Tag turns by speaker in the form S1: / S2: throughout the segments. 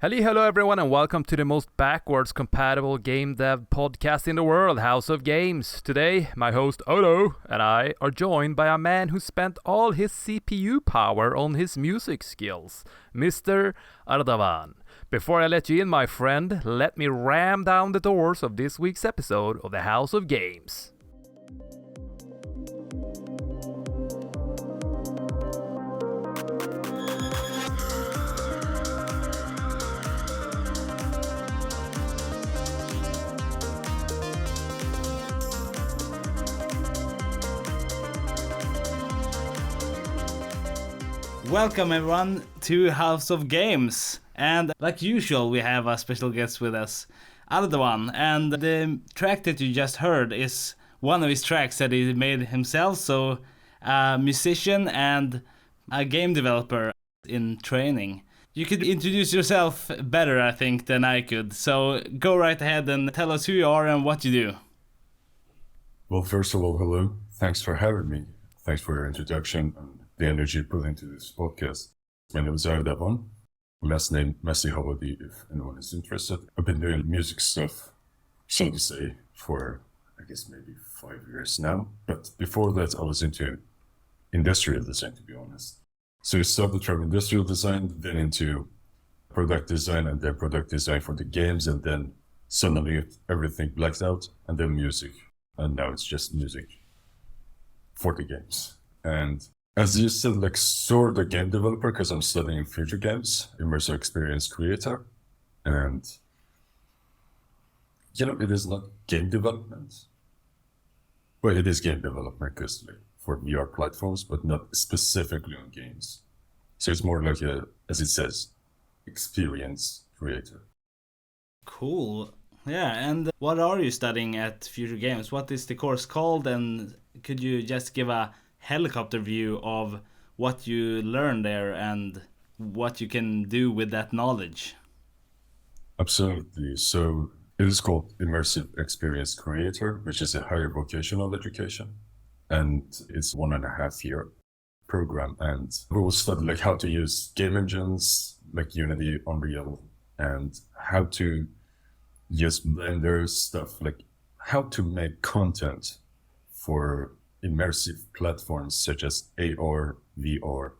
S1: Hello everyone, and welcome to the most backwards compatible game dev podcast in the world, House of Games. Today, my host Odo and I are joined by a man who spent all his CPU power on his music skills, Mr. Ardavan. Before I let you in, my friend, let me ram down the doors of this week's episode of the House of Games.
S2: Welcome everyone to House of Games, and like usual we have a special guest with us, Ardavan, and the track that you just heard is one of his tracks that he made himself, so a musician and a game developer in training. You could introduce yourself better, I think, than I could, so go right ahead and tell us who you are and what you do.
S3: Well, first of all, hello. Thanks for having me. Thanks for your introduction and the energy put into this podcast. My name is Ardavan. Last name Masihabadi, if anyone is interested. I've been doing music stuff, so to say, for I guess maybe 5 years now. But before that, I was into industrial design, to be honest. So I started from industrial design, then into product design, and then product design for the games, and then suddenly everything blacked out, and then music. And now it's just music for the games. And as you said, like sort of game developer, because I'm studying Futuregames, Immersive Experience Creator. And, it is not game development. Well, it is game development, because like, for VR platforms, but not specifically on games. So it's more like as it says, experience creator.
S2: Cool. Yeah, and what are you studying at Futuregames? What is the course called, and could you just give a helicopter view of what you learn there and what you can do with that knowledge?
S3: Absolutely. So it is called Immersive Experience Creator, which is a higher vocational education. And it's 1.5 year program. And we will study like how to use game engines like Unity, Unreal, and how to use Blender stuff, like how to make content for immersive platforms such as AR, VR,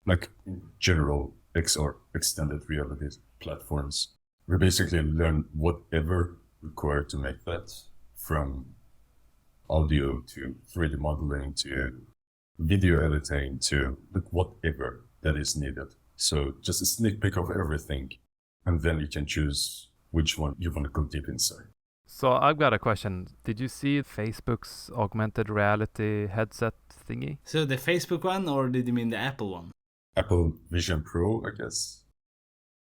S3: like in general XR, extended reality platforms. We basically learn whatever required to make that, from audio to 3D modeling to video editing to like whatever that is needed. So just a sneak peek of everything, and then you can choose which one you want to go deep inside.
S1: So I've got a question. Did you see Facebook's augmented reality headset thingy?
S2: So the Facebook one, or did you mean the Apple one?
S3: Apple Vision Pro, I guess.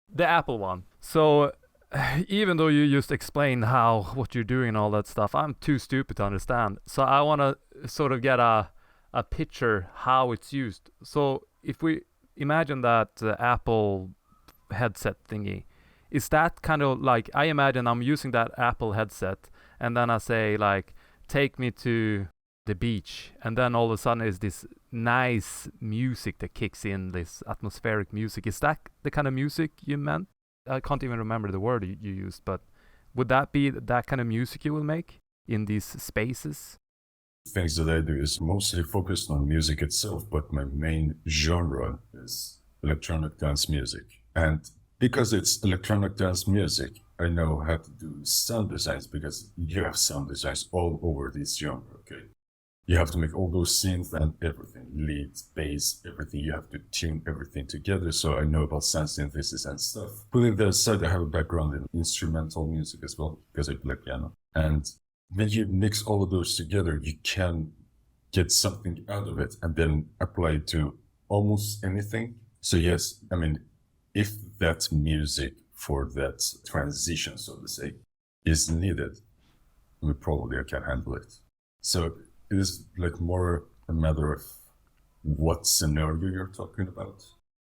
S1: The Apple one. So even though you just explain what you're doing and all that stuff, I'm too stupid to understand. So I want to sort of get a picture how it's used. So if we imagine that Apple headset thingy, is that kind of like, I imagine I'm using that Apple headset and then I say like, take me to the beach, and then all of a sudden is this nice music that kicks in, this atmospheric music. Is that the kind of music you meant? I can't even remember the word you used, but would that be that kind of music you will make in these spaces?
S3: Things that I do is mostly focused on music itself, but my main genre is electronic dance music. And because it's electronic dance music, I know how to do sound designs, because you have sound designs all over this genre, okay? You have to make all those scenes and everything, leads, bass, everything. You have to tune everything together, so I know about sound synthesis and stuff. Putting that aside, I have a background in instrumental music as well, because I play piano. And when you mix all of those together, you can get something out of it and then apply it to almost anything. So yes, I mean, if that music for that transition, so to say, is needed, I can handle it. So it is like more a matter of what scenario you're talking about.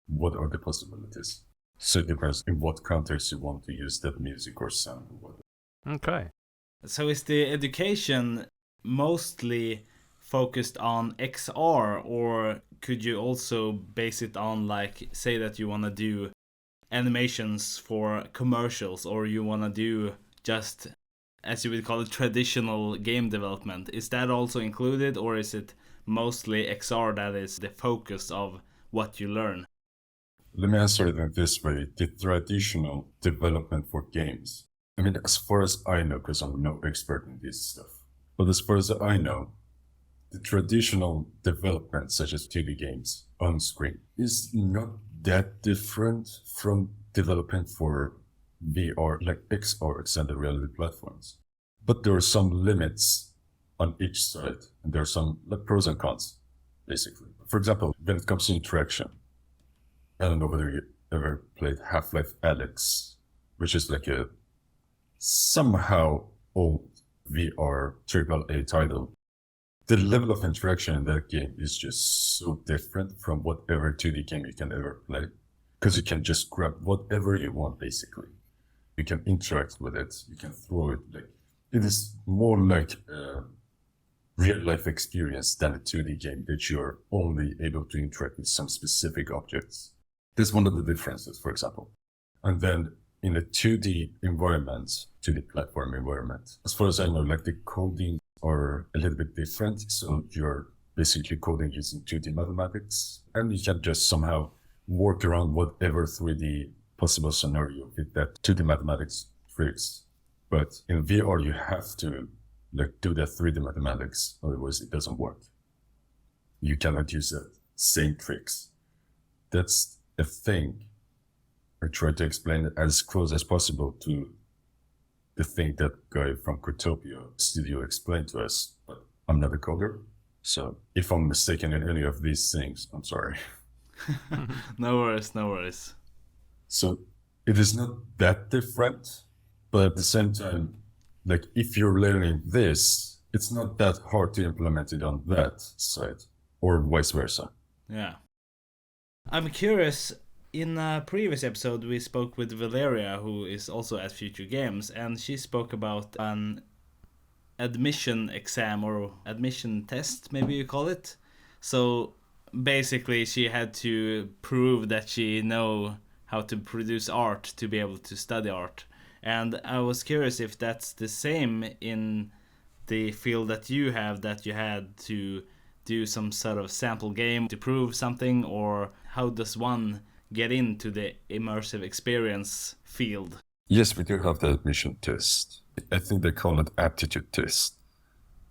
S3: What are the possibilities? So it depends in what context you want to use that music or sound or whatever.
S1: Okay.
S2: So is the education mostly focused on XR, or could you also base it on, like, say that you want to do animations for commercials, or you want to do just, as you would call it, traditional game development. Is that also included, or is it mostly XR that is the focus of what you learn?
S3: Let me answer it in this way. The traditional development for games. I mean, as far as I know, because I'm no expert in this stuff, but as far as I know, the traditional development, such as 2D games on screen, is not that different from development for VR, like XR, extended reality platforms. But there are some limits on each side, and there are some like pros and cons, basically. For example, when it comes to interaction, I don't know whether you ever played Half-Life Alyx, which is like a somehow old VR AAA title. The level of interaction in that game is just so different from whatever 2D game you can ever play. Because you can just grab whatever you want, basically. You can interact with it, you can throw it. Like, it is more like a real-life experience than a 2D game that you're only able to interact with some specific objects. That's one of the differences, for example. And then in a 2D environment, 2D platform environment, as far as I know, like the coding are a little bit different. So you're basically coding using 2D mathematics, and you can just somehow work around whatever 3D possible scenario with that 2D mathematics tricks. But in VR, you have to like do that 3D mathematics, otherwise it doesn't work. You cannot use the same tricks. That's a thing. I try to explain it as close as possible to the thing that guy from Cryptopia Studio explained to us, but I'm not a coder. So if I'm mistaken in any of these things, I'm sorry.
S2: No worries, no worries.
S3: So it is not that different, but at the same time, like if you're learning this, it's not that hard to implement it on that side, or vice versa.
S2: Yeah. I'm curious, in a previous episode we spoke with Valeria, who is also at Futuregames, and she spoke about an admission exam or admission test, maybe you call it. So basically she had to prove that she know how to produce art to be able to study art. And I was curious if that's the same in the field that you have, that you had to do some sort of sample game to prove something, or how does one get into the immersive experience field?
S3: Yes, we do have the admission test. I think they call it aptitude test.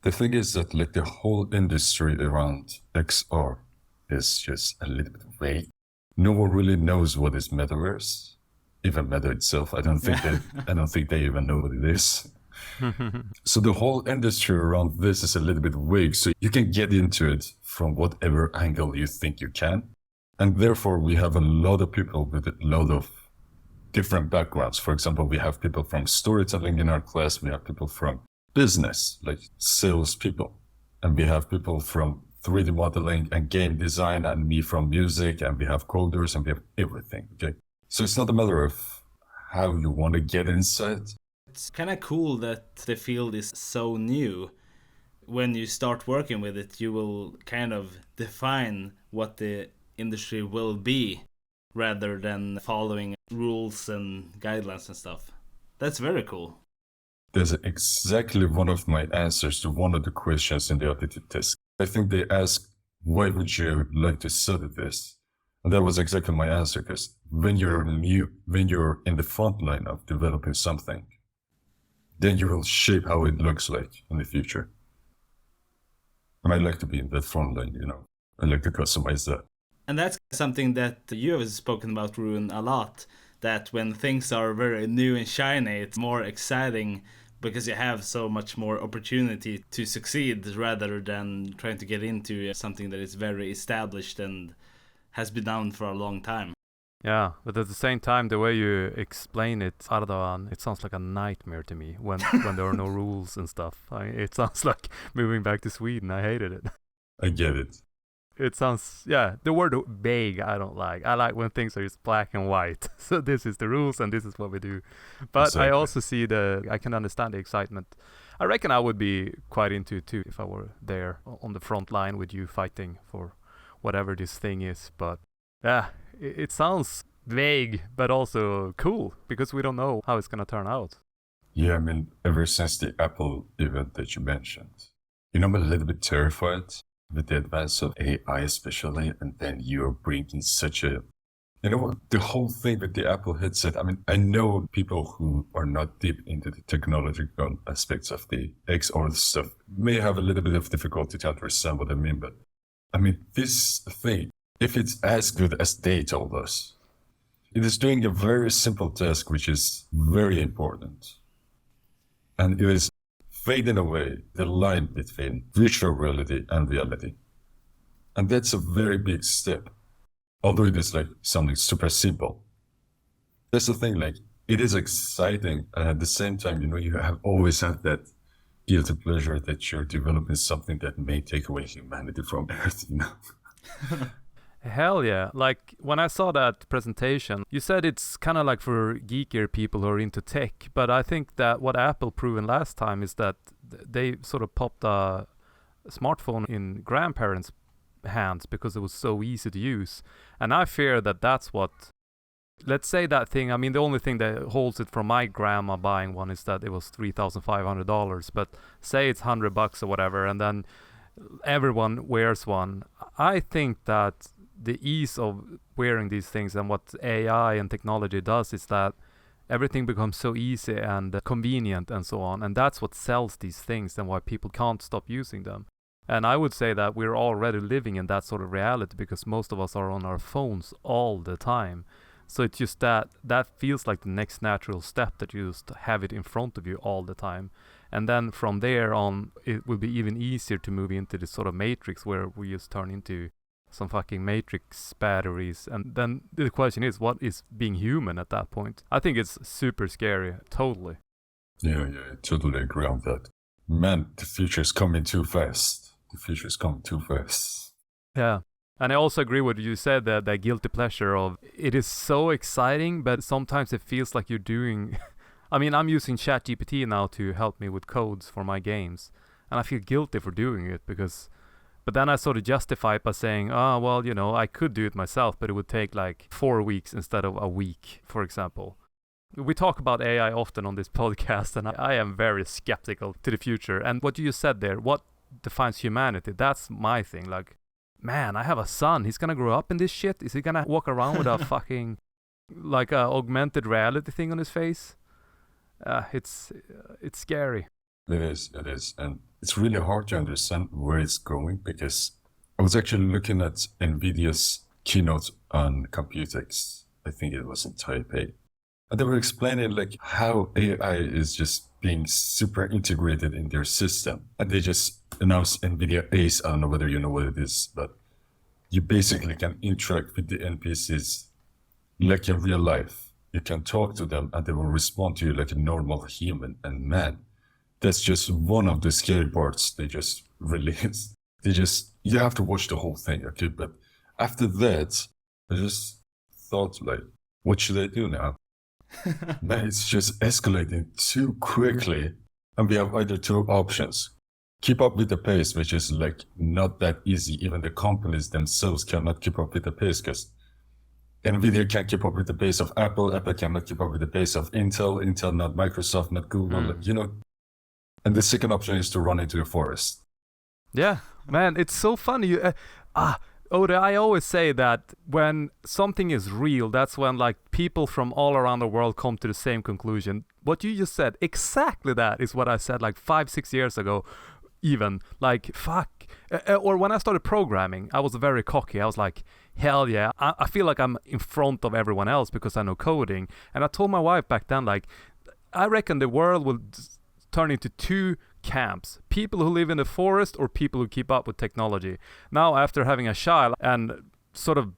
S3: The thing is that like the whole industry around XR is just a little bit vague. No one really knows what is metaverse, even Meta itself. I don't think they even know what it is. So the whole industry around this is a little bit vague. So you can get into it from whatever angle you think you can. And therefore, we have a lot of people with a lot of different backgrounds. For example, we have people from storytelling in our class. We have people from business, like sales people. And we have people from 3D modeling and game design, and me from music. And we have coders, and we have everything. Okay. So it's not a matter of how you want to get inside.
S2: It's kind of cool that the field is so new. When you start working with it, you will kind of define what the industry will be, rather than following rules and guidelines and stuff. That's very cool.
S3: That's exactly one of my answers to one of the questions in the aptitude test. I think they asked, why would you like to study this? And that was exactly my answer, because when you're in the front line of developing something, then you will shape how it looks like in the future. And I like to be in that front line, I like to customize that.
S2: And that's something that you have spoken about, Ruin, a lot, that when things are very new and shiny, it's more exciting because you have so much more opportunity to succeed, rather than trying to get into something that is very established and has been done for a long time.
S1: Yeah, but at the same time, the way you explain it, Ardavan, it sounds like a nightmare to me when there are no rules and stuff. It sounds like moving back to Sweden. I hated it.
S3: I get it.
S1: It sounds, the word vague I don't like. I like when things are just black and white. So this is the rules and this is what we do. But exactly. I also see I can understand the excitement. I reckon I would be quite into it too if I were there on the front line with you fighting for whatever this thing is. But yeah, it sounds vague, but also cool because we don't know how it's gonna turn out.
S3: Yeah, I mean, ever since the Apple event that you mentioned, I'm a little bit terrified with the advance of AI, especially, and then you're bringing such a, the whole thing with the Apple headset. I mean, I know people who are not deep into the technological aspects of the XR stuff may have a little bit of difficulty to understand what I mean, but I mean, this thing, if it's as good as they told us, it is doing a very simple task, which is very important. And it is fading away the line between virtual reality and reality. And that's a very big step. Although it is like something super simple. That's the thing, like, it is exciting. And at the same time, you have always had that guilty pleasure that you're developing something that may take away humanity from Earth,
S1: Hell yeah. Like when I saw that presentation, you said it's kind of like for geekier people who are into tech, but I think that what Apple proven last time is that they sort of popped a smartphone in grandparents' hands because it was so easy to use. And I fear that that's what, let's say that thing, I mean, the only thing that holds it from my grandma buying one is that it was $3,500, but say it's $100 or whatever, and then everyone wears one. I think that the ease of wearing these things and what AI and technology does is that everything becomes so easy and convenient and so on, and that's what sells these things and why people can't stop using them. And I would say that we're already living in that sort of reality because most of us are on our phones all the time. So it's just that feels like the next natural step, that you just have it in front of you all the time. And then from there on, it will be even easier to move into this sort of matrix where we just turn into some fucking matrix batteries. And then the question is, what is being human at that point? I think it's super scary, totally.
S3: Yeah, I totally agree on that. Man, the future is coming too fast. The future is coming too fast.
S1: Yeah. And I also agree with what you said, that guilty pleasure of it is so exciting, but sometimes it feels like you're doing... I mean, I'm using ChatGPT now to help me with codes for my games. And I feel guilty for doing it because... But then I sort of justify it by saying, I could do it myself, but it would take like 4 weeks instead of a week, for example. We talk about AI often on this podcast, and I am very skeptical to the future. And what you said there, what defines humanity? That's my thing. Like, man, I have a son. He's gonna grow up in this shit. Is he gonna walk around with a fucking, like, a augmented reality thing on his face? It's scary.
S3: It is. And it's really hard to understand where it's going because I was actually looking at NVIDIA's keynote on Computex. I think it was in Taipei. And they were explaining like how AI is just being super integrated in their system. And they just announced NVIDIA Ace. I don't know whether you know what it is, but you basically can interact with the NPCs like in real life. You can talk to them and they will respond to you like a normal human. And man, that's just one of the scary parts they just released. You have to watch the whole thing, okay? But after that, I just thought like, what should I do now? Man, it's just escalating too quickly. And we have either two options. Keep up with the pace, which is like not that easy. Even the companies themselves cannot keep up with the pace because NVIDIA can't keep up with the pace of Apple. Apple cannot keep up with the pace of Intel. Intel, not Microsoft, not Google, And the second option is to run into the forest.
S1: Yeah, man, it's so funny. Oda, I always say that when something is real, that's when like people from all around the world come to the same conclusion. What you just said, exactly that is what I said like 5-6 years ago, even. Like, fuck. Or when I started programming, I was very cocky. I was like, hell yeah, I feel like I'm in front of everyone else because I know coding. And I told my wife back then, like, I reckon the world will turn into two camps: people who live in the forest or people who keep up with technology. Now, after having a child and sort of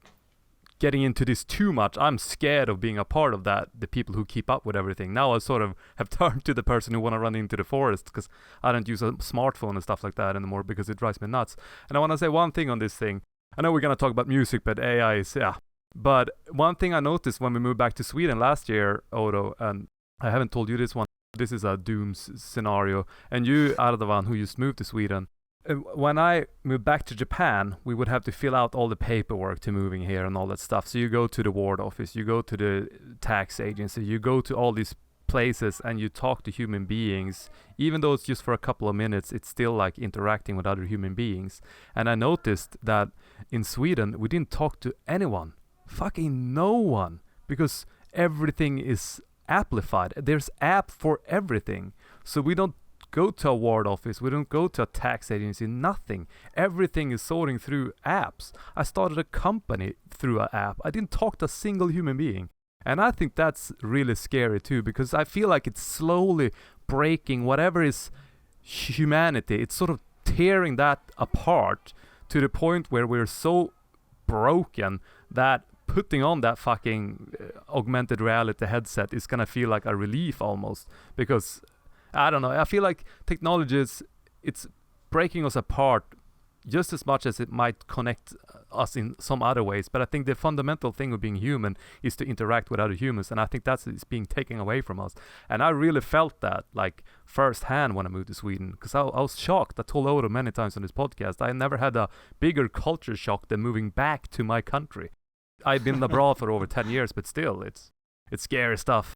S1: getting into this too much, I'm scared of being a part of that, the people who keep up with everything. Now I sort of have turned to the person who want to run into the forest because I don't use a smartphone and stuff like that anymore because it drives me nuts. And I want to say one thing on this thing. I know we're going to talk about music, but AI is, yeah. But one thing I noticed when we moved back to Sweden last year, Odo, and I haven't told you this one, this is a doom scenario. And you, Ardavan, who just moved to Sweden, When I moved back to Japan, we would have to fill out all the paperwork to moving here and all that stuff. So you go to the ward office, you go to the tax agency, you go to all these places and you talk to human beings. Even though it's just for a couple of minutes, it's still like interacting with other human beings. And I noticed that in Sweden, we didn't talk to anyone. Fucking no one. Because everything is amplified. There's app for everything. So we don't go to a ward office, we don't go to a tax agency, nothing. Everything is sorting through apps. I started a company through an app. I didn't talk to a single human being. And I think that's really scary too, because I feel like it's slowly breaking whatever is humanity. It's sort of tearing that apart to the point where we're so broken that putting on that fucking augmented reality headset is gonna feel like a relief almost, because I don't know. I feel like technology it's breaking us apart just as much as it might connect us in some other ways. But I think the fundamental thing of being human is to interact with other humans, and I think that's it's being taken away from us. And I really felt that like firsthand when I moved to Sweden, because I was shocked. I told Odo many times on this podcast, I never had a bigger culture shock than moving back to my country. I've been abroad for over 10 years, but still, it's scary stuff.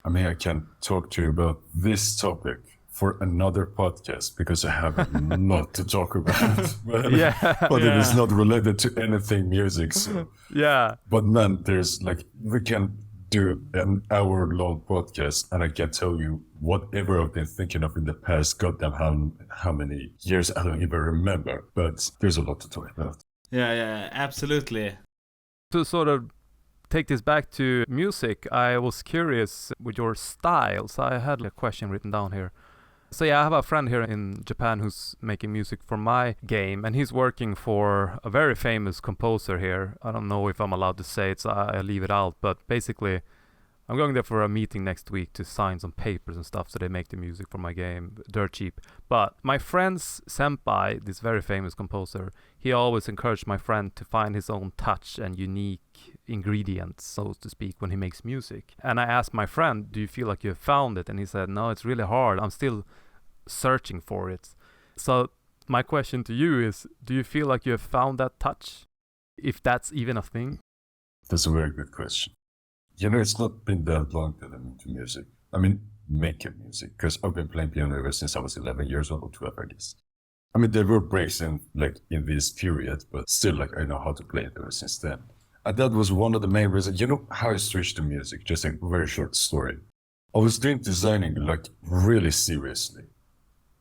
S3: I mean, I can talk to you about this topic for another podcast because I have a lot to talk about. But, but it is not related to anything music. So.
S1: Yeah.
S3: But man, there's like, we can do an hour-long podcast and I can tell you whatever I've been thinking of in the past, goddamn how many years, I don't even remember. But there's a lot to talk about.
S2: Yeah, absolutely.
S1: To sort of take this back to music, I was curious with your styles. I had a question written down here. So yeah, I have a friend here in Japan who's making music for my game, and he's working for a very famous composer here. I don't know if I'm allowed to say it, so I leave it out, but basically I'm going there for a meeting next week to sign some papers and stuff so they make the music for my game dirt cheap. But my friend's senpai, this very famous composer, he always encouraged my friend to find his own touch and unique ingredients, so to speak, when he makes music. And I asked my friend, do you feel like you have found it? And he said, no, it's really hard. I'm still searching for it. So my question to you is, do you feel like you have found that touch? If that's even a thing?
S3: That's a very good question. You know, it's not been that long that I'm into music. I mean, making music, because I've been playing piano ever since I was 11 years old, or 12, I guess. I mean, there were breaks in this period, but still, like, I know how to play it ever since then. And that was one of the main reasons. You know how I switched to music? Just a very short story. I was doing designing, like, really seriously.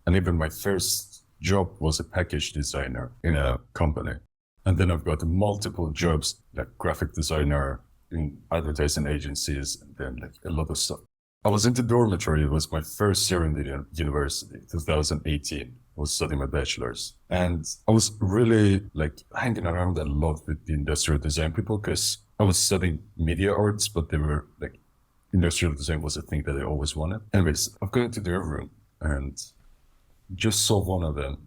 S3: And even my first job was a package designer in a company. And then I've got multiple jobs, like graphic designer, in advertising agencies, and then like a lot of stuff. I was in the dormitory. It was my first year in the university, 2018. I was studying my bachelor's. And I was really like hanging around a lot with the industrial design people because I was studying media arts, but they were like, industrial design was a thing that I always wanted. Anyways, I've gone into their room and just saw one of them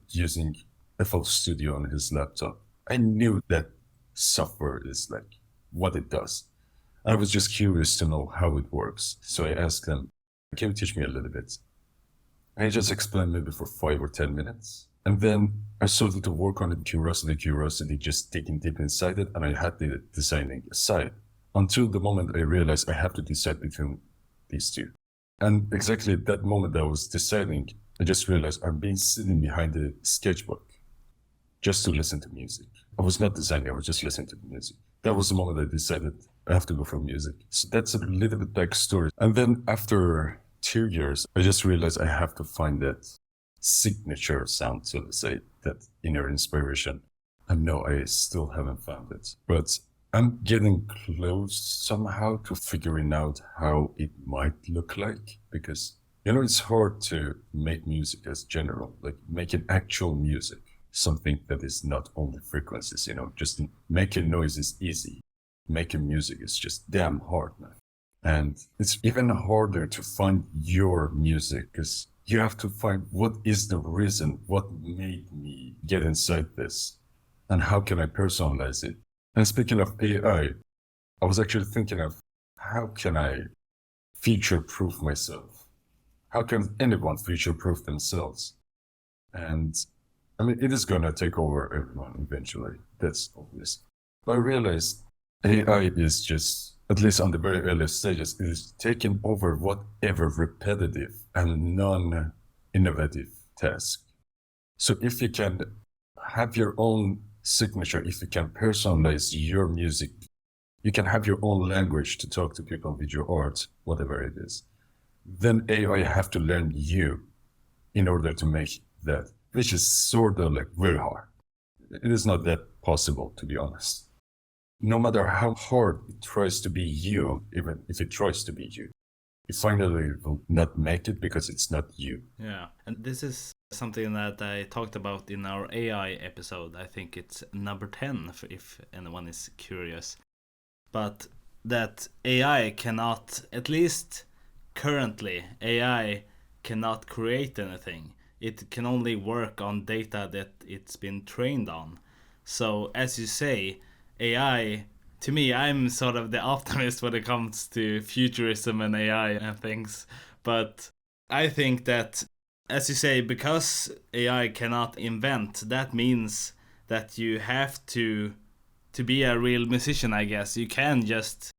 S3: using FL Studio on his laptop. I knew that software is like what it does. I was just curious to know how it works. So I asked him, can you teach me a little bit? And he just explained maybe for 5 or 10 minutes. And then I started to work on it, curiosity, just digging deep inside it. And I had the designing aside until the moment I realized I have to decide between these two. And exactly at that moment that I was deciding, I just realized I've been sitting behind the sketchbook just to listen to music. I was not designing, I was just listening to the music. That was the moment I decided I have to go for music. So that's a little bit backstory. And then after 2 years, I just realized I have to find that signature sound, so to say, that inner inspiration. And no, I still haven't found it. But I'm getting close somehow to figuring out how it might look like. Because, you know, it's hard to make music as general, like making actual music. Something that is not only frequencies, you know, just making noise is easy. Making music is just damn hard, man. And it's even harder to find your music because you have to find what is the reason, what made me get inside this, and how can I personalize it. And speaking of AI, I was actually thinking of how can I future-proof myself? How can anyone future-proof themselves? And I mean, it is going to take over everyone eventually. That's obvious. But I realized AI is just, at least on the very early stages, is taking over whatever repetitive and non-innovative task. So if you can have your own signature, if you can personalize your music, you can have your own language to talk to people with your art, whatever it is, then AI have to learn you in order to make that, which is sort of like very hard. It is not that possible, to be honest. No matter how hard it tries to be you, even if it tries to be you, it finally will not make it because it's not you.
S2: Yeah, and this is something that I talked about in our AI episode. I think it's number 10, if anyone is curious. But that AI cannot, at least currently, AI cannot create anything. It can only work on data that it's been trained on. So, as you say, AI, to me, I'm sort of the optimist when it comes to futurism and AI and things. But I think that, as you say, because AI cannot invent, that means that you have to be a real musician, I guess. You can just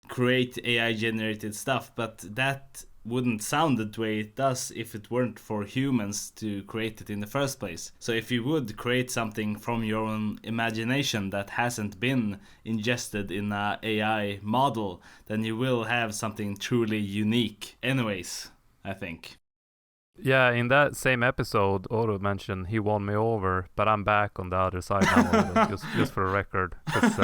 S2: create AI generated stuff, but that wouldn't sound the way it does if it weren't for humans to create it in the first place. So if you would create something from your own imagination that hasn't been ingested in a AI model, then you will have something truly unique anyways, I think.
S1: Yeah, in that same episode, Oro mentioned he won me over, but I'm back on the other side now, just for the record. 'Cause,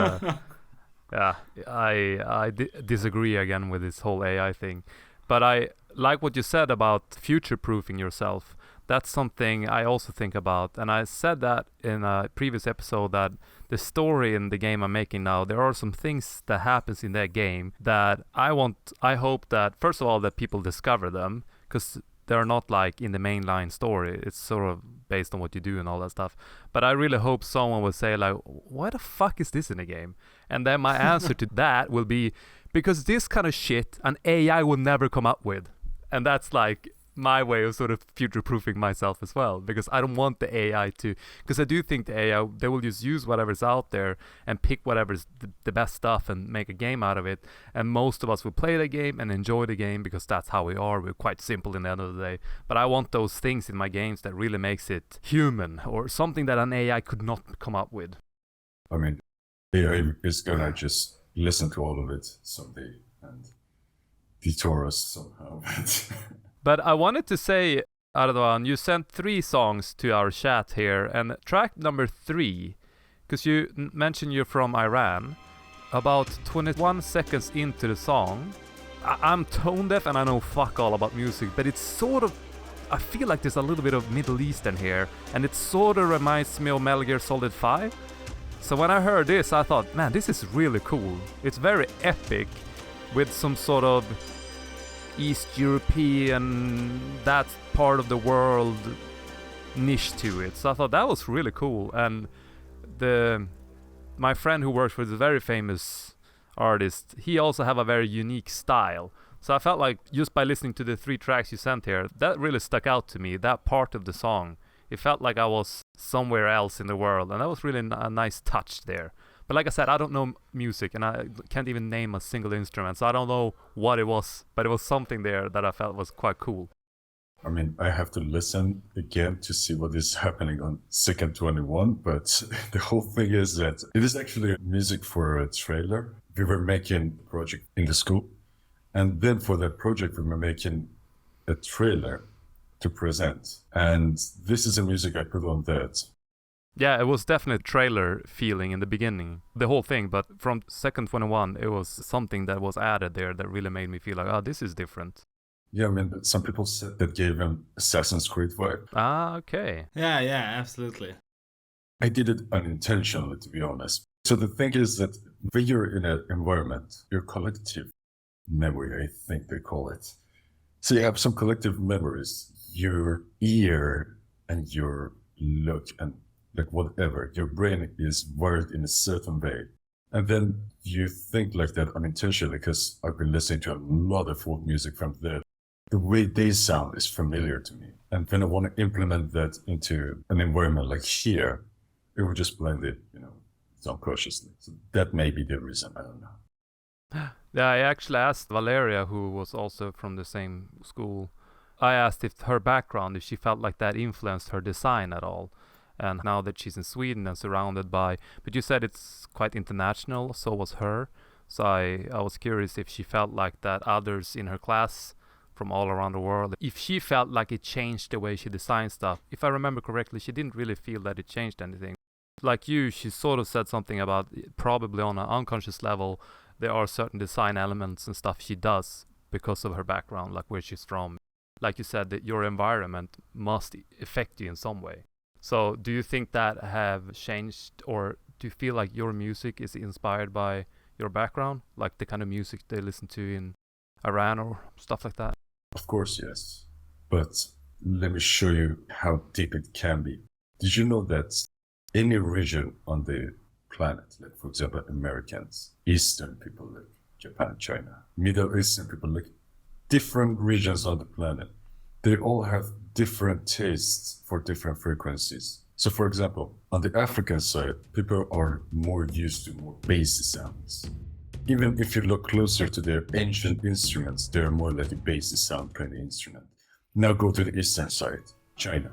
S1: yeah, I disagree again with this whole AI thing. But I like what you said about future-proofing yourself. That's something I also think about. And I said that in a previous episode, that the story in the game I'm making now, there are some things that happens in that game that I hope that, first of all, that people discover them, because they're not like in the mainline story. It's sort of based on what you do and all that stuff. But I really hope someone will say like, why the fuck is this in a game? And then my answer to that will be, because this kind of shit an AI will never come up with. And that's like my way of sort of future-proofing myself as well, because I don't want the AI to, because I do think the AI, they will just use whatever's out there and pick whatever's the best stuff and make a game out of it, and most of us will play the game and enjoy the game because that's how we are. We're quite simple in the end of the day. But I want those things in my games that really makes it human, or something that an AI could not come up with.
S3: I mean, AI is gonna just listen to all of it someday and detour us somehow.
S1: But I wanted to say, Ardavan, you sent 3 songs to our chat here, and track number 3, because you mentioned you're from Iran, about 21 seconds into the song, I'm tone deaf and I know fuck all about music, but it's sort of, I feel like there's a little bit of Middle Eastern here, and it sort of reminds me of Metal Gear Solid 5. So when I heard this, I thought, man, this is really cool. It's very epic, with some sort of East European, that part of the world niche to it. So I thought that was really cool. And my friend who works with a very famous artist, he also have a very unique style. So I felt like just by listening to the 3 tracks you sent here, that really stuck out to me, that part of the song. It felt like I was somewhere else in the world, and that was really a nice touch there. But like I said, I don't know music, and I can't even name a single instrument, so I don't know what it was, but it was something there that I felt was quite cool.
S3: I mean, I have to listen again to see what is happening on second 21, but the whole thing is that it is actually music for a trailer. We were making a project in the school, and then for that project, we were making a trailer to present. And this is the music I put on that.
S1: Yeah, it was definitely trailer feeling in the beginning, the whole thing, but from second 21, it was something that was added there that really made me feel like, oh, this is different.
S3: Yeah, I mean, some people said that gave him Assassin's Creed vibe.
S1: Ah, okay.
S2: Yeah, absolutely.
S3: I did it unintentionally, to be honest. So the thing is that when you're in an environment, your collective memory, I think they call it. So you have some collective memories, your ear and your look and like whatever, your brain is wired in a certain way. And then you think like that unintentionally, because I've been listening to a lot of folk music from there. the way they sound is familiar to me. And when I want to implement that into an environment like here, it will just blend it, subconsciously. So that may be the reason. I don't know.
S1: Yeah, I actually asked Valeria, who was also from the same school. I asked if her background, if she felt like that influenced her design at all. And now that she's in Sweden and surrounded by, but you said it's quite international, so was her. So I was curious if she felt like that others in her class from all around the world, if she felt like it changed the way she designed stuff. If I remember correctly, she didn't really feel that it changed anything. Like you, she sort of said something about probably on an unconscious level, there are certain design elements and stuff she does because of her background, like where she's from. Like you said, that your environment must affect you in some way. So do you think that have changed, or do you feel like your music is inspired by your background, like the kind of music they listen to in Iran or stuff like that?
S3: Of course, yes. But let me show you how deep it can be. Did you know that any region on the planet, like for example, Americans, Eastern people like Japan, China, Middle Eastern people like different regions on the planet, they all have different tastes for different frequencies. So for example, on the African side, people are more used to more bass sounds. Even if you look closer to their ancient instruments, they're more like a bass sound kind of instrument. Now go to the eastern side, China,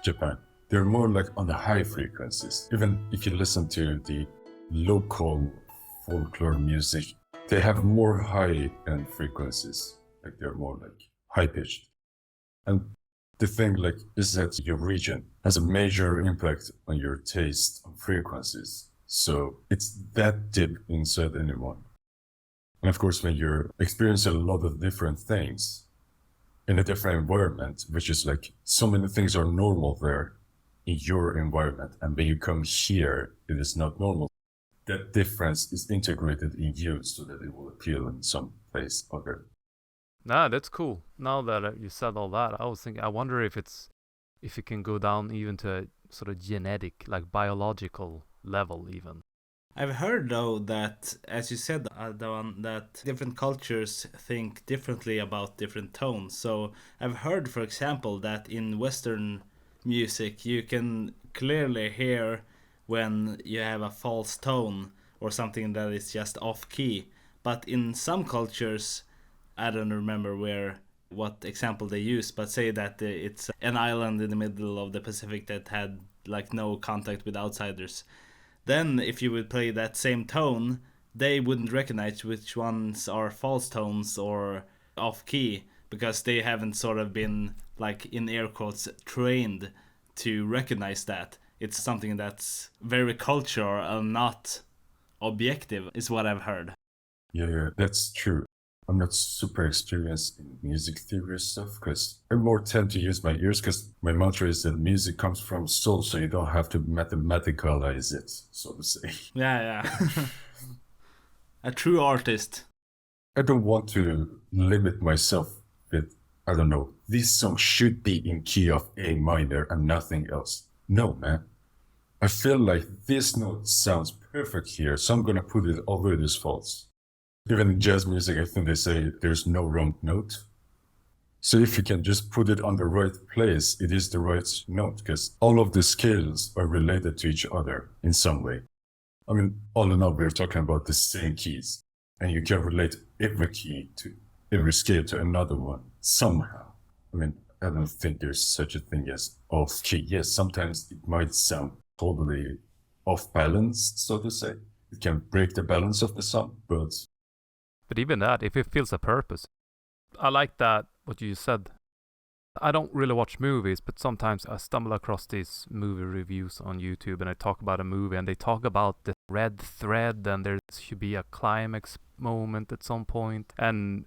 S3: Japan. They're more like on the high frequencies. Even if you listen to the local folklore music, they have more high-end frequencies. Like they're more like high-pitched. And the thing like is that your region has a major impact on your taste on frequencies. So it's that deep inside anyone. And of course, when you're experiencing a lot of different things in a different environment, which is like so many things are normal there in your environment, and when you come here, it is not normal. That difference is integrated in you so that it will appeal in some place other.
S1: Nah, that's cool. Now that you said all that, I was thinking, I wonder if it can go down even to a sort of genetic, like biological level even.
S2: I've heard though that, as you said, Ardavan, that different cultures think differently about different tones. So I've heard, for example, that in Western music you can clearly hear when you have a false tone or something that is just off key. But in some cultures, I don't remember what example they use, but say that it's an island in the middle of the Pacific that had like no contact with outsiders. Then if you would play that same tone, they wouldn't recognize which ones are false tones or off key, because they haven't sort of been, like in air quotes, trained to recognize that. It's something that's very cultural and not objective, is what I've heard.
S3: Yeah, that's true. I'm not super experienced in music theory stuff because I more tend to use my ears because my mantra is that music comes from soul, so you don't have to mathematicalize it, so to say.
S2: Yeah. A true artist.
S3: I don't want to limit myself with, I don't know, this song should be in key of A minor and nothing else. No, man. I feel like this note sounds perfect here, so I'm gonna put it over this false. Even in jazz music, I think they say there's no wrong note. So if you can just put it on the right place, it is the right note, because all of the scales are related to each other in some way. I mean, all in all, we're talking about the same keys, and you can relate every key to every scale to another one somehow. I mean, I don't think there's such a thing as off key. Yes, sometimes it might sound totally off balance, so to say. It can break the balance of the song,
S1: But even that, if it fills a purpose. I like that, what you said. I don't really watch movies, but sometimes I stumble across these movie reviews on YouTube and I talk about a movie and they talk about the red thread and there should be a climax moment at some point. And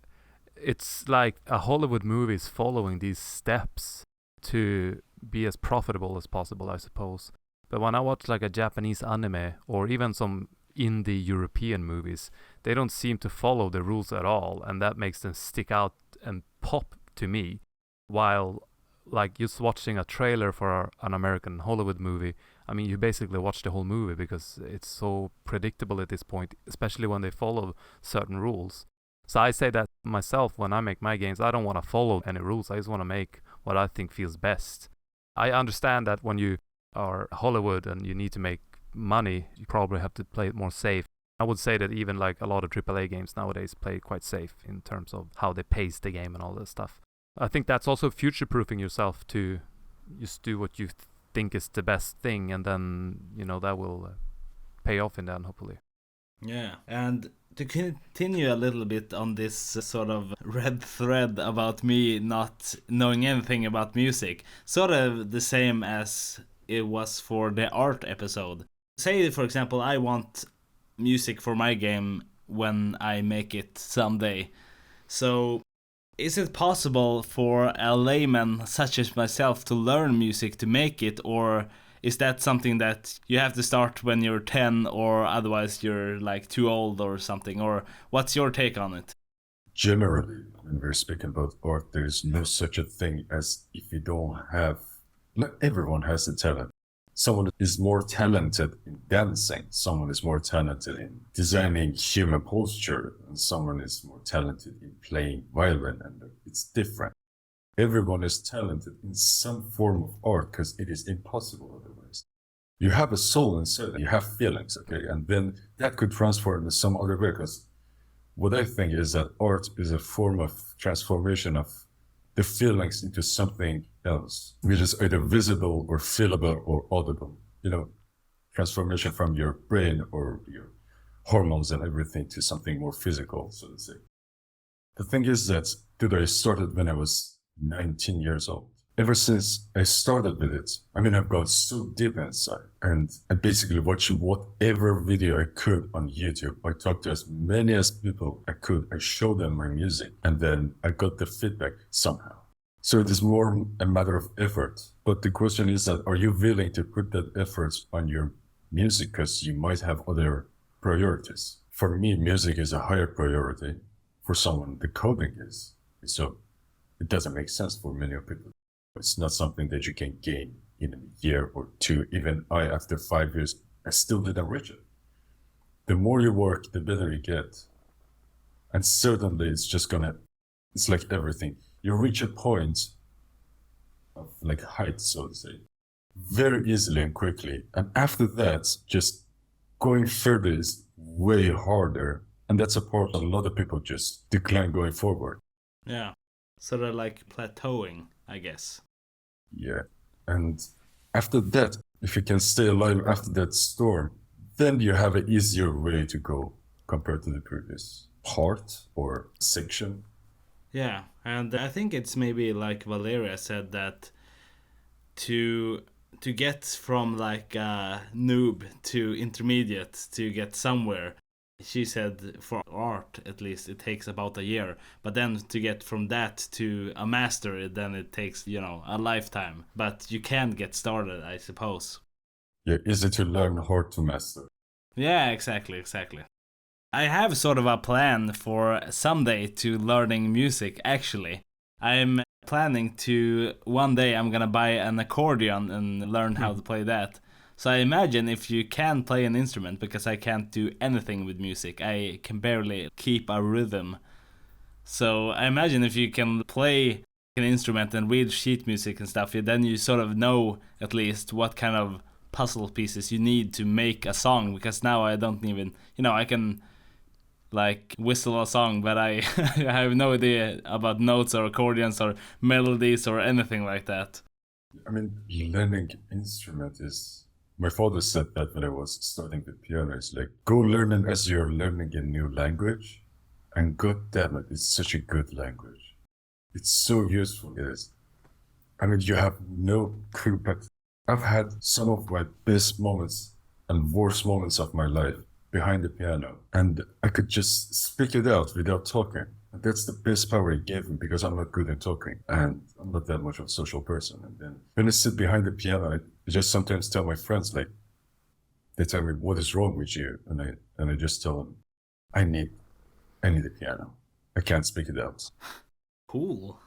S1: it's like a Hollywood movie is following these steps to be as profitable as possible, I suppose. But when I watch like a Japanese anime or even some indie European movies, they don't seem to follow the rules at all, and that makes them stick out and pop to me. While like just watching a trailer for an American Hollywood movie, I mean, you basically watch the whole movie because it's so predictable at this point, especially when they follow certain rules. So I say that myself when I make my games. I don't want to follow any rules. I just want to make what I think feels best. I understand that when you are Hollywood and you need to make money, you probably have to play it more safe. I would say that even like a lot of AAA games nowadays play quite safe in terms of how they pace the game and all this stuff. I think that's also future-proofing yourself to just do what you think is the best thing, and then, you know, that will pay off in the end, hopefully.
S2: Yeah, and to continue a little bit on this sort of red thread about me not knowing anything about music, sort of the same as it was for the art episode. Say, for example, I want music for my game when I make it someday. So, is it possible for a layman such as myself to learn music to make it, or is that something that you have to start when you're 10, or otherwise you're like too old or something? Or what's your take on it?
S3: Generally, when we're speaking about art, there's no such a thing as if you don't have... Not everyone has a talent. Someone is more talented in dancing, someone is more talented in designing human posture, and someone is more talented in playing violin, and it's different. Everyone is talented in some form of art because it is impossible otherwise. You have a soul inside, you have feelings, okay, and then that could transform in some other way, because what I think is that art is a form of transformation of the feelings into something else, which is either visible or feelable or audible. You know, transformation from your brain or your hormones and everything to something more physical, so to say. The thing is that I started when I was 19 years old. Ever since I started with it, I mean, I've gone so deep inside, and I basically watched whatever video I could on YouTube. I talked to as many as people I could. I showed them my music, and then I got the feedback somehow. So it is more a matter of effort. But the question is that, are you willing to put that effort on your music? Because you might have other priorities. For me, music is a higher priority. For someone, the coding is. So it doesn't make sense for many people. It's not something that you can gain in a year or two. Even I, after 5 years, I still didn't reach it. The more you work, the better you get. And certainly it's like everything. You reach a point of like height, so to say, very easily and quickly. And after that, just going further is way harder. And that's a part a lot of people just decline going forward.
S2: Yeah, sort of like plateauing, I guess.
S3: Yeah, and after that, if you can stay alive after that storm, then you have an easier way to go compared to the previous part or section.
S2: Yeah, and I think it's maybe like Valeria said, that to get from like a noob to intermediate to get somewhere, she said for art at least it takes about a year, but then to get from that to a master, then it takes, you know, a lifetime. But you can get started, I suppose.
S3: Yeah, easy to learn, hard to master.
S2: Yeah, exactly. I have sort of a plan for someday to learning music, actually. I'm planning to, one day I'm gonna buy an accordion and learn how to play that. So I imagine if you can play an instrument, because I can't do anything with music, I can barely keep a rhythm. So I imagine if you can play an instrument and read sheet music and stuff, then you sort of know at least what kind of puzzle pieces you need to make a song, because now I don't even, you know, I can like whistle a song, but I I have no idea about notes or accordions or melodies or anything like that.
S3: I mean, learning instrument is... My father said that when I was starting the piano. It's like, go learn it as you're learning a new language. And god damn it, it's such a good language. It's so useful, it is. I mean, you have no clue, but I've had some of my best moments and worst moments of my life behind the piano. And I could just speak it out without talking. And that's the best power it gave me, because I'm not good at talking. And I'm not that much of a social person. And then when I sit behind the piano, I just sometimes tell my friends, like, they tell me, what is wrong with you? And I just tell them, I need the piano. I can't speak it out.
S2: Cool.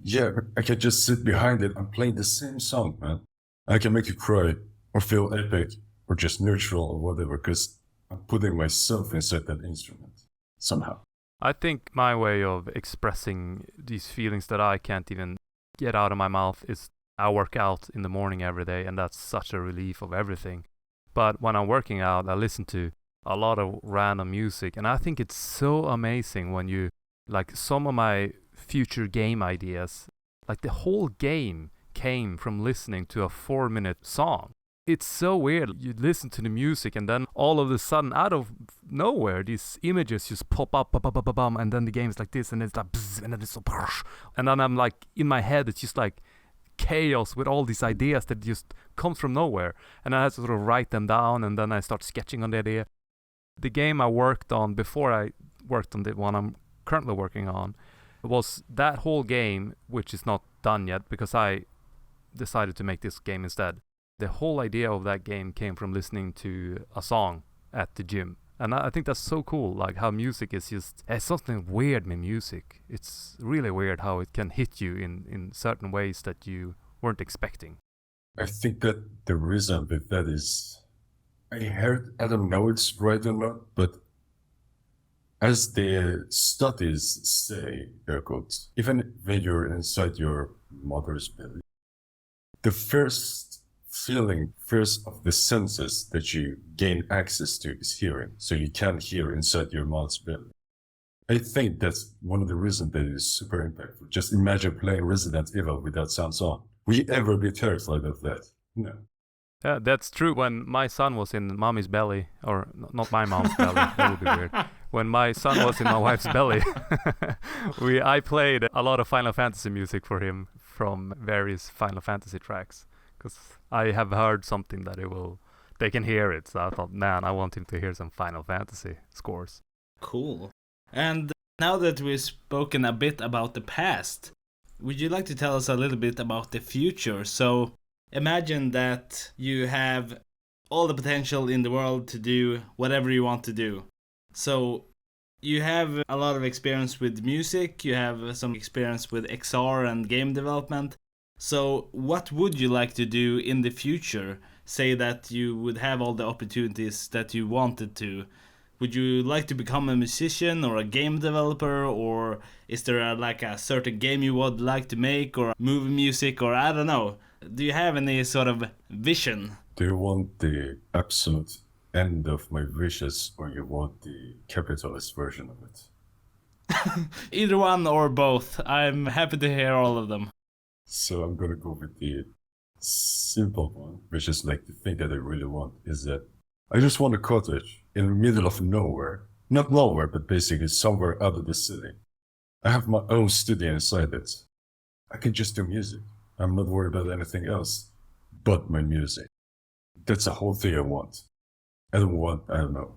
S3: Yeah, I can just sit behind it and play the same song, man. I can make you cry or feel epic or just neutral or whatever, because I'm putting myself inside that instrument somehow.
S1: I think my way of expressing these feelings that I can't even get out of my mouth is I work out in the morning every day, and that's such a relief of everything. But when I'm working out, I listen to a lot of random music, and I think it's so amazing when you, like some of my future game ideas, like the whole game came from listening to a 4-minute song. It's so weird. You listen to the music and then all of a sudden, out of nowhere, these images just pop up, and then the game's like this, and it's like, and then it's so, and then I'm like, in my head, it's just like chaos with all these ideas that just comes from nowhere. And I have to sort of write them down, and then I start sketching on the idea. The game I worked on before I worked on the one I'm currently working on was that whole game, which is not done yet because I decided to make this game instead. The whole idea of that game came from listening to a song at the gym. And I think that's so cool, like how music is just, it's something weird with music. It's really weird how it can hit you in certain ways that you weren't expecting.
S3: I think that the reason with that is, I don't know it's right or not, but as the studies say, air quotes, even when you're inside your mother's belly, the first of the senses that you gain access to is hearing. So you can hear inside your mom's belly. I think that's one of the reasons that it is super impactful. Just imagine playing Resident Evil without sounds on. Will you ever be terrified of that? No.
S1: Yeah, that's true. When my son was in mommy's belly, or not my mom's belly, that would be weird. When my son was in my wife's belly, I played a lot of Final Fantasy music for him from various Final Fantasy tracks. Because I have heard something that they can hear it. So I thought, man, I want him to hear some Final Fantasy scores.
S2: Cool. And now that we've spoken a bit about the past, would you like to tell us a little bit about the future? So imagine that you have all the potential in the world to do whatever you want to do. So you have a lot of experience with music, you have some experience with XR and game development. So what would you like to do in the future? Say that you would have all the opportunities that you wanted to. Would you like to become a musician or a game developer, or is there a certain game you would like to make, or movie music, or I don't know? Do you have any sort of vision?
S3: Do you want the absolute end of my wishes, or you want the capitalist version of it?
S2: Either one or both. I'm happy to hear all of them.
S3: So I'm gonna go with the simple one, which is like the thing that I really want, is that I just want a cottage in the middle of nowhere. Not nowhere, but basically somewhere out of the city. I have my own studio inside it. I can just do music. I'm not worried about anything else but my music. That's the whole thing I want. I don't want, I don't know,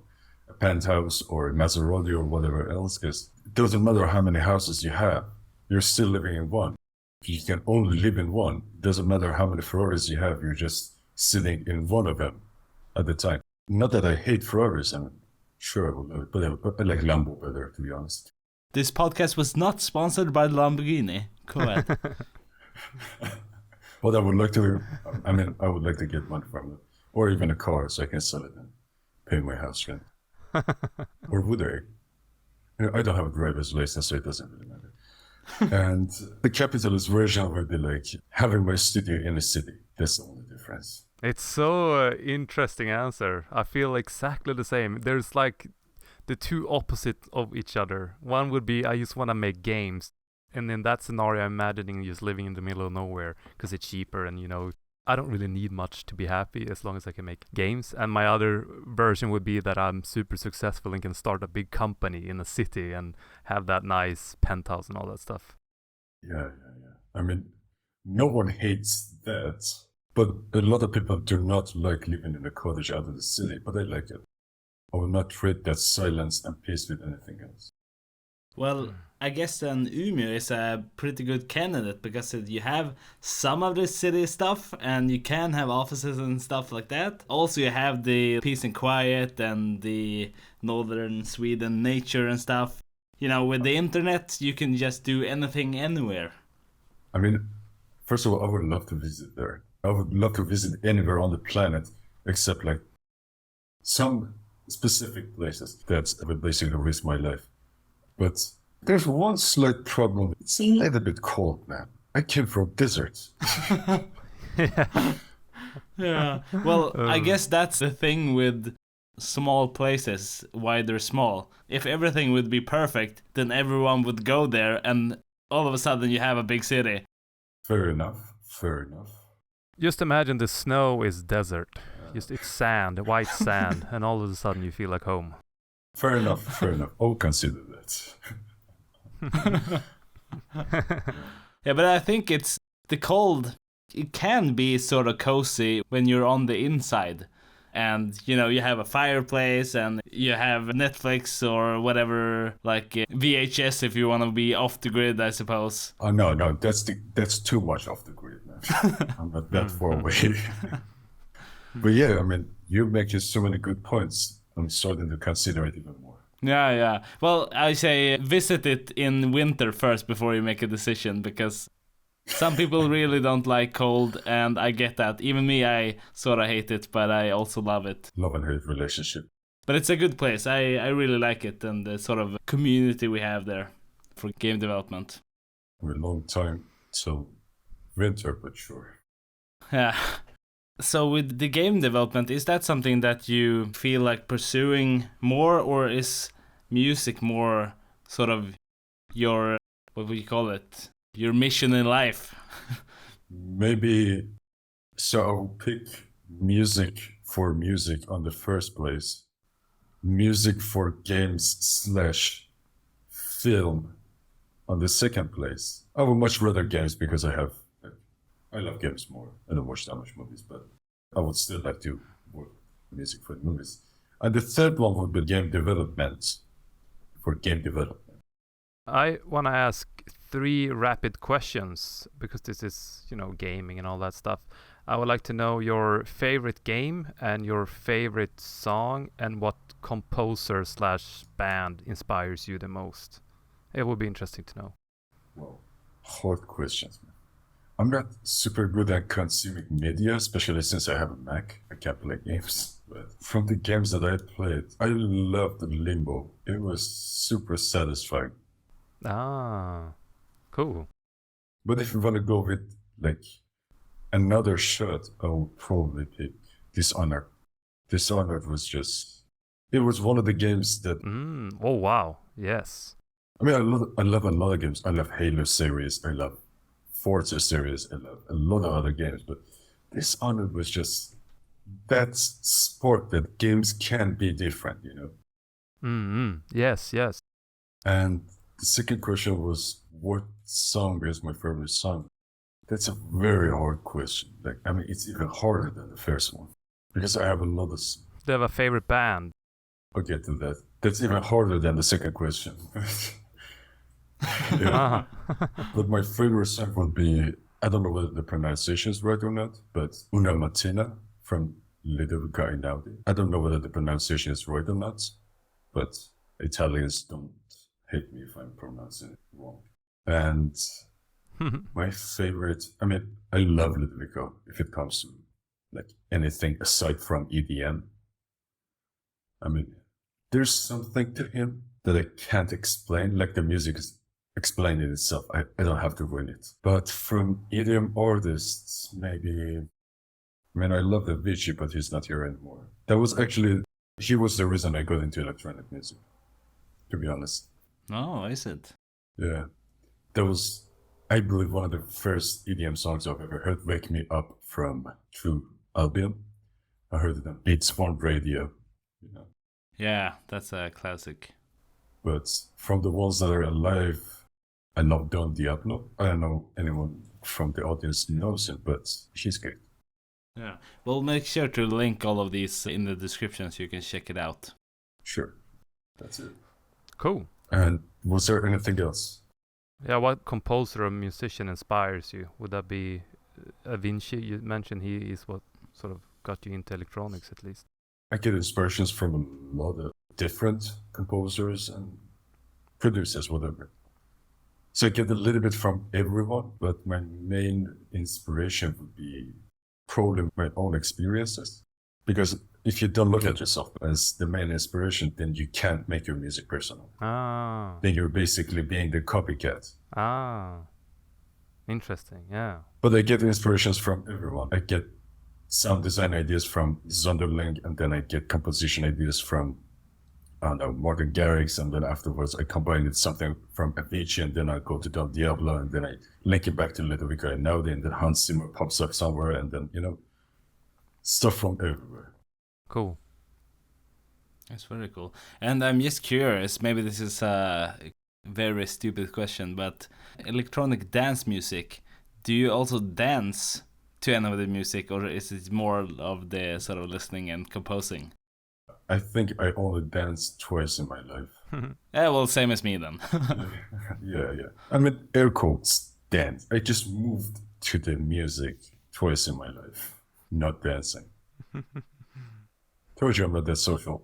S3: a penthouse or a Maserati or whatever else, because it doesn't matter how many houses you have. You're still living in one. You can only live in one. It doesn't matter how many Ferraris you have, you're just sitting in one of them at the time. Not that I hate Ferraris, I'm sure I will love it, but I like Lambo better, to be honest.
S2: This podcast was not sponsored by Lamborghini. Go ahead.
S3: But I would like to get money from it. Or even a car, so I can sell it and pay my house rent. Or would I? I don't have a driver's license, so it doesn't really matter. And the capitalist version would be like having my studio in the city. That's the only difference.
S1: It's so interesting answer. I feel exactly the same. There's like the two opposite of each other. One would be I just want to make games. And in that scenario, I'm imagining just living in the middle of nowhere because it's cheaper and, I don't really need much to be happy as long as I can make games. And my other version would be that I'm super successful and can start a big company in a city and have that nice penthouse and all that stuff.
S3: Yeah. I mean, no one hates that. But a lot of people do not like living in a cottage out of the city, but I like it. I will not trade that silence and peace with anything else.
S2: Well, I guess then Umeå is a pretty good candidate because you have some of the city stuff and you can have offices and stuff like that. Also, you have the peace and quiet and the northern Sweden nature and stuff. With the internet, you can just do anything anywhere.
S3: I mean, first of all, I would love to visit there. I would love to visit anywhere on the planet except like some specific places that would basically risk my life. But there's one slight problem. It's a little bit cold, man. I came from desert.
S2: Yeah. Well, I guess that's the thing with small places, why they're small. If everything would be perfect, then everyone would go there, and all of a sudden you have a big city.
S3: Fair enough. Fair enough.
S1: Just imagine the snow is desert. Just it's sand, white sand, and all of a sudden you feel like home.
S3: Fair enough. Fair enough. I'll consider that.
S2: Yeah, but I think it's the cold. It can be sort of cozy when you're on the inside. And, you know, you have a fireplace and you have Netflix or whatever, like VHS if you want to be off the grid, I suppose.
S3: Oh, no, that's too much off the grid, man. I'm not that far away. But yeah, I mean, you're making so many good points. I'm starting to consider it even more.
S2: Yeah. Well, I say visit it in winter first before you make a decision, because some people really don't like cold, and I get that. Even me, I sort of hate it, but I also love it.
S3: Love and hate relationship.
S2: But it's a good place. I really like it, and the sort of community we have there for game development.
S3: For a long time till winter, but sure.
S2: Yeah. So with the game development, is that something that you feel like pursuing more, or is music more sort of your, what would you call it, your mission in life?
S3: Maybe, so I'll pick music for music on the first place. Music for games / film on the second place. I would much rather games because I love games more. I don't watch that much movies, but I would still like to work music for movies. And the third one would be game development, for game development.
S1: I want to ask 3 rapid questions because this is, gaming and all that stuff. I would like to know your favorite game and your favorite song and what composer / band inspires you the most. It would be interesting to know.
S3: Well, hard questions, man. I'm not super good at consuming media, especially since I have a Mac. I can't play games. But from the games that I played, I loved Limbo. It was super satisfying.
S1: Ah, cool.
S3: But if you want to go with, another shot, I would probably pick Dishonored. Dishonored was it was one of the games that...
S1: Oh, wow. Yes.
S3: I mean, I love a lot of games. I love Halo series. I love Forza series. I love a lot of other games. But Dishonored was that sport that games can be different,
S1: Yes.
S3: And the second question was, what song is my favorite song? That's a very hard question. It's even harder than the first one. Because I have a lot of...
S1: Do you have a favorite band?
S3: I'll get to that. That's even harder than the second question. Yeah. But my favorite song would be, I don't know whether the pronunciation is right or not, but Una Mattina from Ludovico Einaudi. I don't know whether the pronunciation is right or not, but Italians don't hate me if I'm pronouncing it wrong. And my favorite, I love Ludovico if it comes to anything aside from EDM. There's something to him that I can't explain, the music is explaining itself. I don't have to win it. But from EDM artists, maybe... I love Avicii, but he's not here anymore. He was the reason I got into electronic music, to be honest.
S2: Oh, is it?
S3: Yeah. That was, I believe, one of the first EDM songs I've ever heard. Wake Me Up from True Albion. I heard it on Beats One Radio.
S2: Yeah, that's a classic.
S3: But from the ones that are alive, I love Don Diablo. I don't know anyone from the audience knows him, but he's great.
S2: Yeah, we'll make sure to link all of these in the description so you can check it out.
S3: Sure. That's it.
S1: Cool.
S3: And was there anything else?
S1: Yeah, what composer or musician inspires you? Would that be Avicii? You mentioned he is what sort of got you into electronics, at least.
S3: I get inspirations from a lot of different composers and producers, whatever. So I get a little bit from everyone, but my main inspiration would be probably my own experiences. Because if you don't look at yourself as the main inspiration, then you can't make your music personal. Then you're basically being the copycat.
S1: Interesting, yeah.
S3: But I get inspirations from everyone. I get sound design ideas from Zonderling, and then I get composition ideas from, I don't know, Morgan Garrix, and then afterwards I combine it with something from Avicii, and then I go to Don Diablo, and then I link it back to Ludovico Einaudi, and then Hans Zimmer pops up somewhere, and then, stuff from everywhere.
S1: Cool.
S2: That's very cool. And I'm just curious, maybe this is a very stupid question, but electronic dance music, do you also dance to any of the music, or is it more of the sort of listening and composing?
S3: I think I only danced twice in my life.
S2: Yeah, well, same as me then.
S3: Yeah. I mean, air quotes, dance. I just moved to the music twice in my life, not dancing. Told you I'm not that social.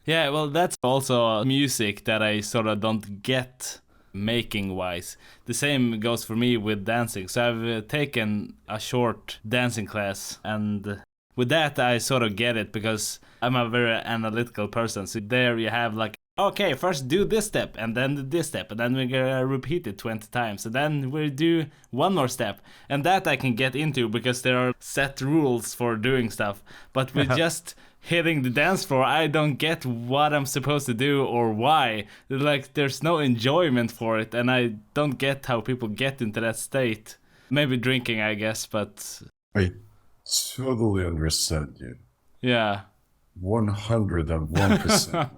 S2: Yeah, well, that's also music that I sort of don't get making wise. The same goes for me with dancing. So I've taken a short dancing class, and with that I sort of get it because I'm a very analytical person. So there you have like, okay, first do this step and then this step, and then we're gonna repeat it 20 times, and then we do one more step, and that I can get into because there are set rules for doing stuff. But with just hitting the dance floor, I don't get what I'm supposed to do or why. Like, there's no enjoyment for it, and I don't get how people get into that state. Maybe drinking, I guess, but
S3: I totally understand you.
S2: yeah.
S3: 101%.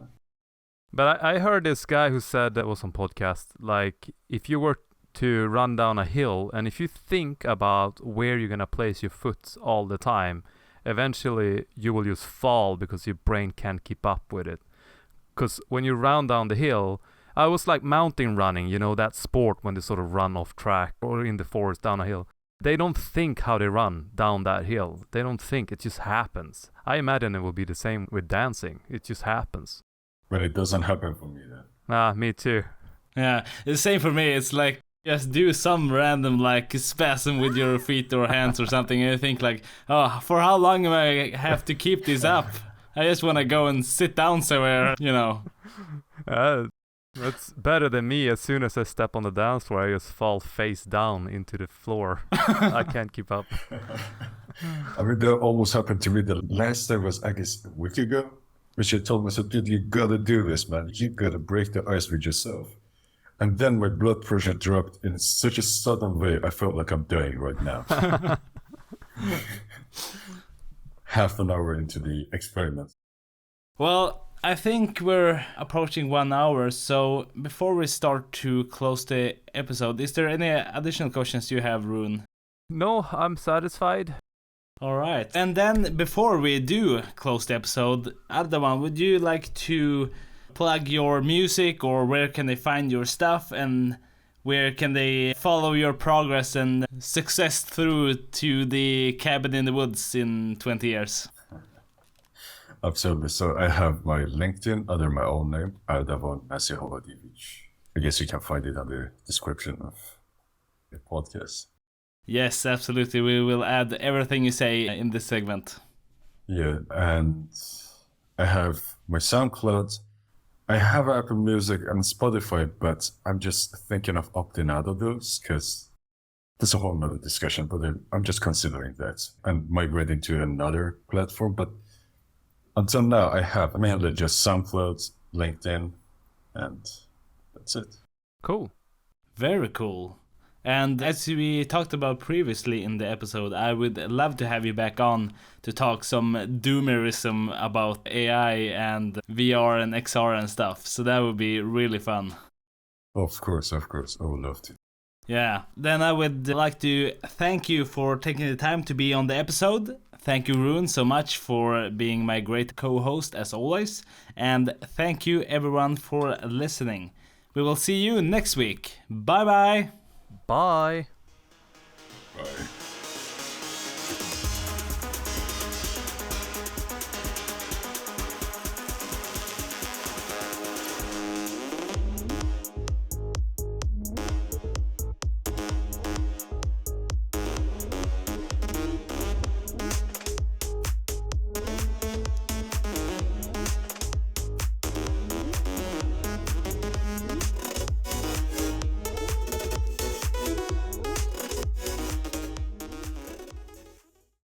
S1: But I heard this guy who said, that was on podcast, like, if you were to run down a hill, and if you think about where you're gonna place your foot all the time, eventually you will just fall because your brain can't keep up with it. Because when you run down the hill, I was like mountain running, that sport when they sort of run off track or in the forest down a hill. They don't think how they run down that hill. They don't think, it just happens. I imagine it will be the same with dancing. It just happens.
S3: But it doesn't happen for me then.
S1: Me too.
S2: Yeah, the same for me. It's like, just do some random like spasm with your feet or hands or something, and you think like, oh, for how long am I have to keep this up? I just want to go and sit down somewhere,
S1: That's better than me. As soon as I step on the dance floor, I just fall face down into the floor. I can't keep up.
S3: I mean, that almost happened to me. The last time was, I guess, a week ago, which I told myself, dude, you gotta do this, man. You gotta break the ice with yourself. And then my blood pressure dropped in such a sudden way, I felt like I'm dying right now. Half an hour into the experiment.
S2: Well, I think we're approaching 1 hour, so before we start to close the episode, is there any additional questions you have, Rune?
S1: No, I'm satisfied.
S2: All right. And then before we do close the episode, Ardavan, would you like to plug your music, or where can they find your stuff, and where can they follow your progress and success through to the cabin in the woods in 20 years?
S3: Absolutely. So I have my LinkedIn under my own name, Ardavan Masihabadi, which I guess you can find it on the description of the podcast.
S2: Yes, absolutely. We will add everything you say in this segment.
S3: Yeah, and I have my SoundCloud. I have Apple Music and Spotify, but I'm just thinking of opting out of those because there's a whole nother discussion, but I'm just considering that and migrating to another platform. But until now, I mainly just SoundCloud, LinkedIn, and that's it.
S1: Cool.
S2: Very cool. And as we talked about previously in the episode, I would love to have you back on to talk some doomerism about AI and VR and XR and stuff. So that would be really fun.
S3: Of course. I would love to.
S2: Yeah. Then I would like to thank you for taking the time to be on the episode. Thank you, Rune, so much for being my great co-host as always. And thank you everyone for listening. We will see you next week. Bye-bye.
S1: Bye.
S3: Bye.